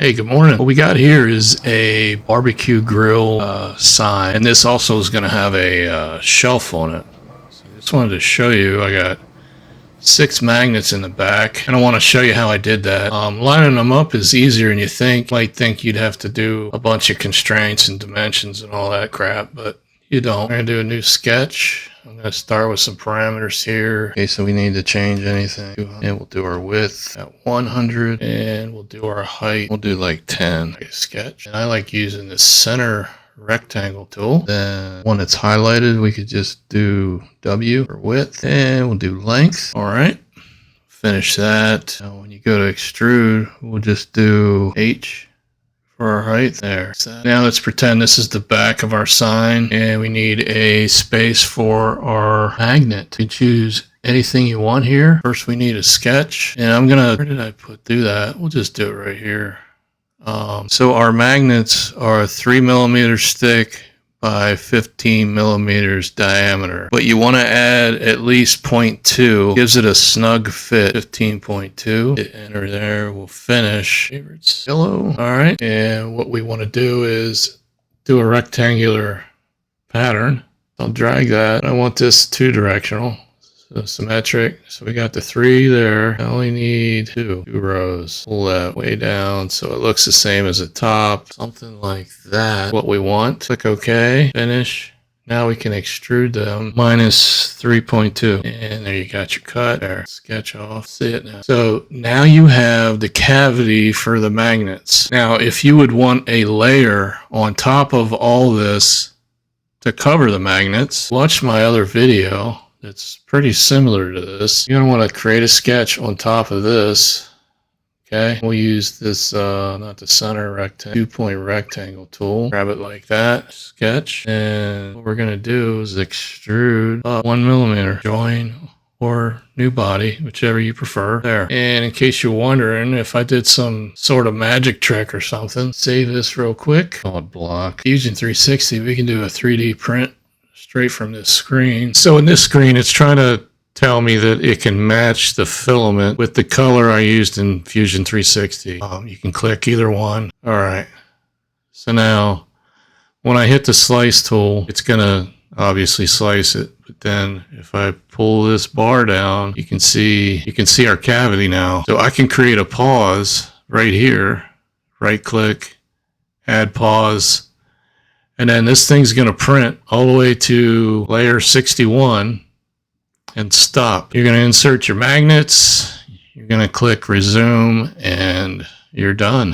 Hey, good morning. What we got here is a barbecue grill sign, and this also is going to have a shelf on it. So I just wanted to show you. I got 6 magnets in the back, and I want to show you how I did that. Lining them up is easier than you think. You might think you'd have to do a bunch of constraints and dimensions and all that crap, but you don't. I'm going to do a new sketch. I'm going to start with some parameters here in case we need to change anything. And we'll do our width at 100, and we'll do our height. We'll do like 10. Okay, sketch. And I like using the center rectangle tool. Then when it's highlighted, we could just do W for width, and we'll do length. All right. Finish that. Now when you go to extrude, we'll just do H for our height there. Now let's pretend this is the back of our sign, and we need a space for our magnet. You choose anything you want here. First we need a sketch, and where did I do that? We'll just do it right here. So our magnets are 3mm thick by 15mm diameter, but you want to add at least 0.2. Gives it a snug fit. 15.2. Hit enter there. We'll finish. Favorites yellow. All right, and what we want to do is do a rectangular pattern. I'll drag that. I want this 2-directional. So symmetric. So we got the 3 there. I only need 2 rows. Pull that way down so it looks the same as the top. Something like that. What we want. Click OK. Finish. Now we can extrude them. Minus 3.2. And there you got your cut there. Sketch off. See it now. So now you have the cavity for the magnets. Now if you would want a layer on top of all this to cover the magnets, watch my other video. It's pretty similar to this. You're going to want to create a sketch on top of this. Okay. We'll use this, not the center rectangle, 2-point rectangle tool. Grab it like that. Sketch. And what we're going to do is extrude up 1mm. Join or new body, whichever you prefer. There. And in case you're wondering if I did some sort of magic trick or something, save this real quick. Call it block. Fusion 360, we can do a 3D print straight from this screen. So in this screen, it's trying to tell me that it can match the filament with the color I used in Fusion 360. You can click either one. All right. So now when I hit the slice tool, it's going to obviously slice it. But then if I pull this bar down, you can see our cavity now. So I can create a pause right here. Right click, add pause. And then this thing's going to print all the way to layer 61 and stop. You're going to insert your magnets. You're going to click resume and you're done.